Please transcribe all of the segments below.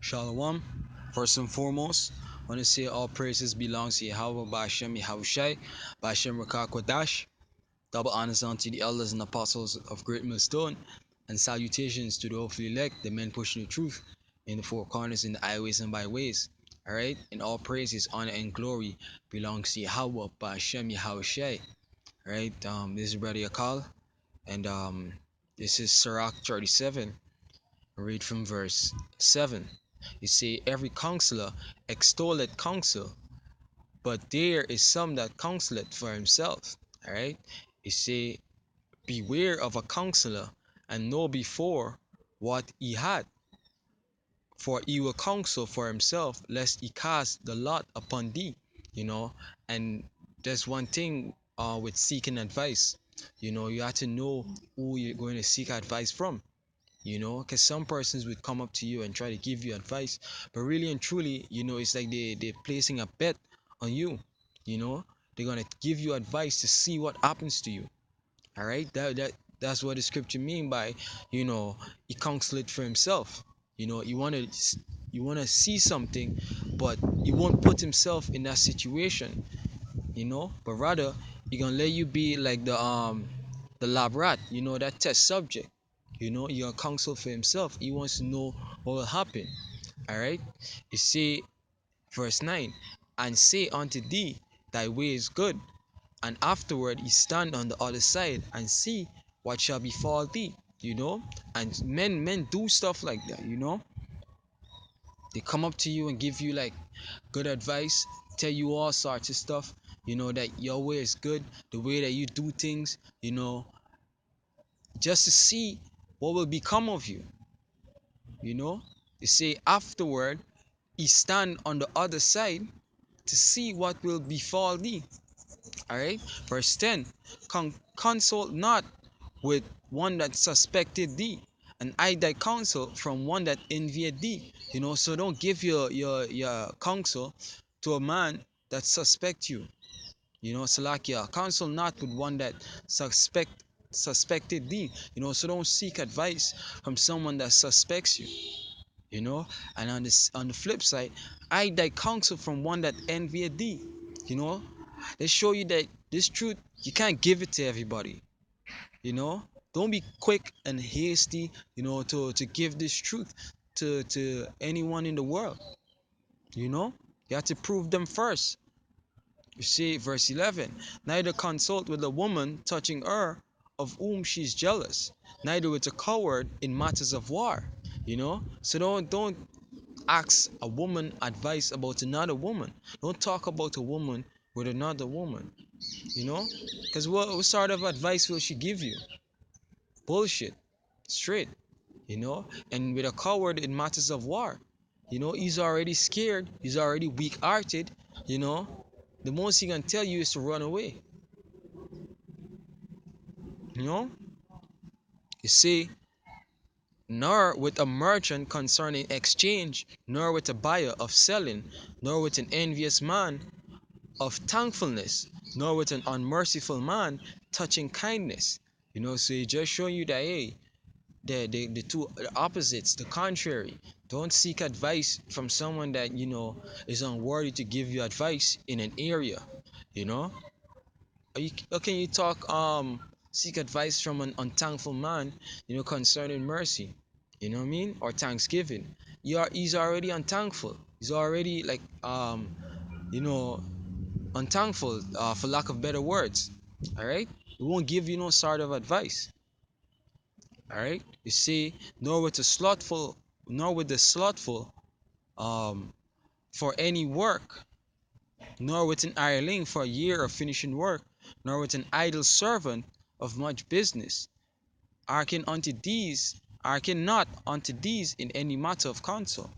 Shalom. First and foremost, I want to say all praises belongs to Yahweh Ba'ashem Yahushai, Ba'ashem Rakakwadash. Double honors unto the elders and apostles of Great Millstone, and salutations to the hopefully elect, the men pushing the truth in the four corners, in the highways and byways. Alright? And all praises, honor, and glory belongs to Yahweh Ba'ashem Yahushai. Alright? This is Brother Yakal, and this is Sirach 37. Read from verse 7. You see, every counselor extolleth counsel, but there is some that counseleth for himself. Alright? You see, beware of a counselor, and know before what he had, for he will counsel for himself, lest he cast the lot upon thee. And there's one thing with seeking advice. You have to know who you're going to seek advice from. Because some persons would come up to you and try to give you advice, but really and truly, it's like they're placing a bet on you. They're gonna give you advice to see what happens to you. All right, that's what the scripture mean by, he counseled for himself. You wanna see something, but he won't put himself in that situation. But rather he gonna let you be like the lab rat, that test subject. He gonna counsel for himself. He wants to know what will happen. All right. You see, verse 9, and say unto thee, thy way is good, and afterward he stand on the other side and see what shall befall thee. And men do stuff like that. They come up to you and give you like good advice, tell you all sorts of stuff, that your way is good, the way that you do things, just to see what will become of you. They say afterward he stand on the other side to see what will befall thee. All right, verse 10, consult not with one that suspected thee, and hide thy counsel from one that envied thee. So don't give your counsel to a man that suspect you. So like, counsel not with one that suspected thee. So don't seek advice from someone that suspects you. And on the flip side, hide thy counsel from one that envied thee. They show you that this truth, you can't give it to everybody. Don't be quick and hasty, to give this truth to anyone in the world. You have to prove them first. You see, verse 11, neither consult with a woman touching her of whom she's jealous, neither with a coward in matters of war. So don't ask a woman advice about another woman. Don't talk about a woman with another woman. Because what sort of advice will she give you? Bullshit. Straight. And with a coward in matters of war, he's already scared, he's already weak-hearted. The most he can tell you is to run away. You see, nor with a merchant concerning exchange, nor with a buyer of selling, nor with an envious man of thankfulness, nor with an unmerciful man touching kindness. So he just showing you that, hey, the two the opposites, the contrary. Don't seek advice from someone that is unworthy to give you advice in an area. you know how can you talk seek advice from an unthankful man, concerning mercy, what I mean, or thanksgiving? He's already unthankful. He's already like you know unthankful, for lack of better words. All right, he won't give you no sort of advice. All right, you see, nor with the slothful, um for any work, nor with an hireling for a year of finishing work, nor with an idle servant of much business. Hearken not unto these in any matter of counsel.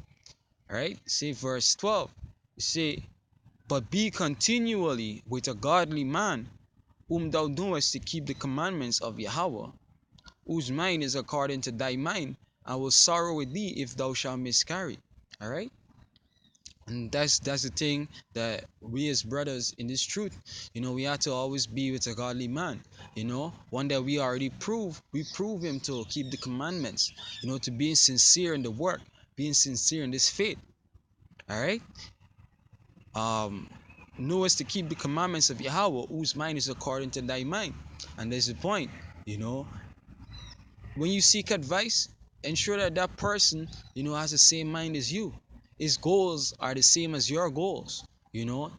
All right, see verse 12. You see, but be continually with a godly man, whom thou knowest to keep the commandments of Yahweh, whose mind is according to thy mind. I will sorrow with thee if thou shalt miscarry. All right, and that's the thing, that we as brothers in this truth, we have to always be with a godly man, one that we prove him to keep the commandments, to being sincere in the work, being sincere in this faith. All right. Um, knowest to keep the commandments of Yahweh, whose mind is according to thy mind. And there's the point, you know, when you seek advice, ensure that that person, has the same mind as you. His goals are the same as your goals.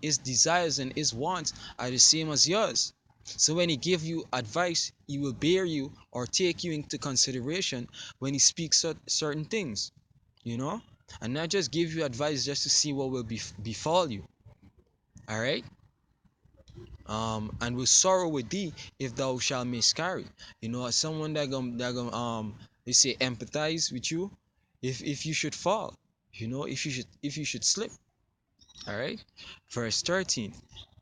His desires and his wants are the same as yours. So when he give you advice, he will bear you or take you into consideration when he speaks certain things, you know, and not just give you advice just to see what will befall you. All right. And will sorrow with thee if thou shalt miscarry. As someone that they say empathize with you if you should fall, if you should slip. All right. Verse 13.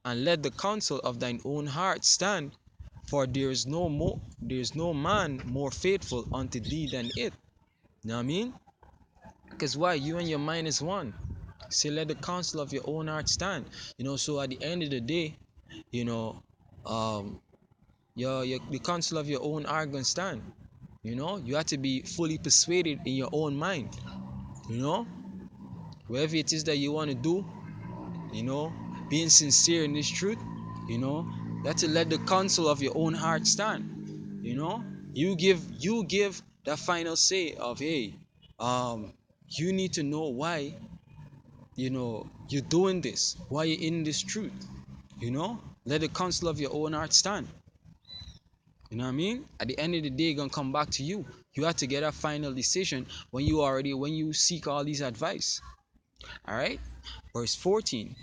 And let the counsel of thine own heart stand, for there is no man more faithful unto thee than it. You know what I mean? Because why? You and your mind is one. Say, let the counsel of your own heart stand. So at the end of the day, you know, um, the counsel of your own heart gonna stand. You have to be fully persuaded in your own mind. You know, whatever it is that you want to do, you know, being sincere in this truth, you have to let the counsel of your own heart stand. You give that final say of, hey, you need to know why, you're doing this, why you're in this truth. Let the counsel of your own heart stand. You know what I mean? At the end of the day, it's gonna come back to you. You have to get a final decision when you seek all these advice. All right. Verse 14.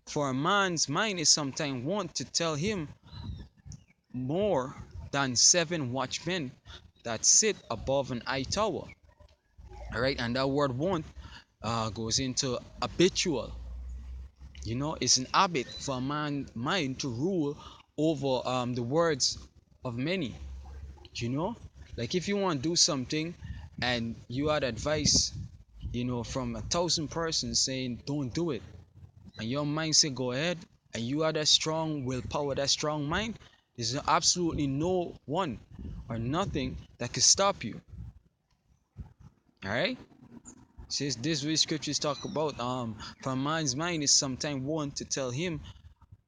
For a man's mind is sometimes wont to tell him more than 7 watchmen that sit above an high tower. All right, and that word wont goes into habitual. It's an habit for a man's mind to rule over the words of many. you know like if you want to do something and you had advice, from 1,000 persons saying don't do it, and your mind say go ahead, and you have that strong willpower, that strong mind, there's absolutely no one or nothing that can stop you. All right. Says this way scriptures talk about, for a man's mind is sometimes one to tell him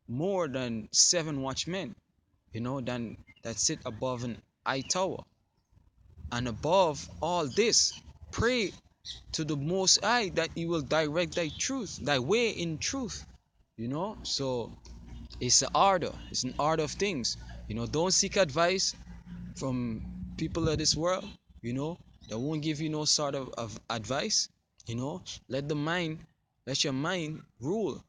more than 7 watchmen, than that sit above an high tower. And above all this, pray to the Most High that He will direct thy way in truth. So it's an order of things. Don't seek advice from people of this world. You know, that won't give you no sort of advice. You know, let the mind, let your mind rule.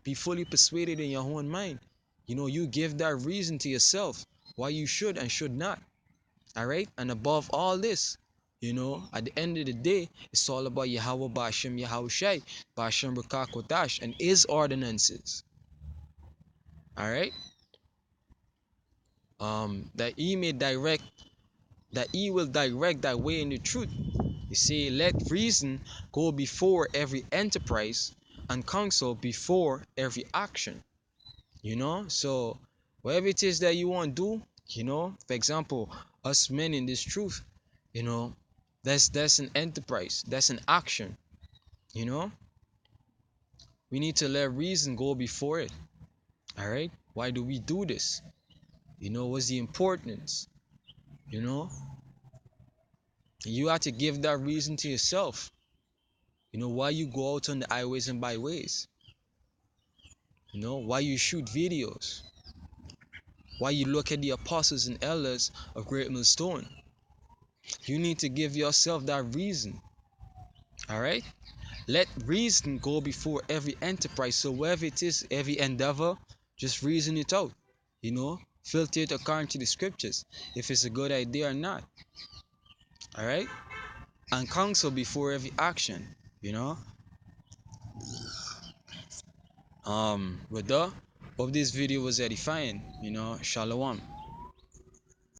Be fully persuaded in your own mind. You give that reason to yourself why you should and should not. All right. And above all this, at the end of the day, it's all about Yahweh Bashem Yahushai, Bashem Rakakotash, and his ordinances. All right. That he may direct, that he will direct thy way in the truth. You see, let reason go before every enterprise, and counsel before every action. So whatever it is that you want to do, for example, us men in this truth, you know, that's an enterprise, that's an action. You know, we need to let reason go before it. All right. Why do we do this? What's the importance? You know, you have to give that reason to yourself. Why you go out on the highways and byways. Why you shoot videos. Why you look at the apostles and elders of Great Millstone. You need to give yourself that reason. All right. Let reason go before every enterprise. So wherever it is, every endeavor, just reason it out. Filter it according to the scriptures, if it's a good idea or not. All right. And counsel before every action. With that, hope this video was edifying. Shalom.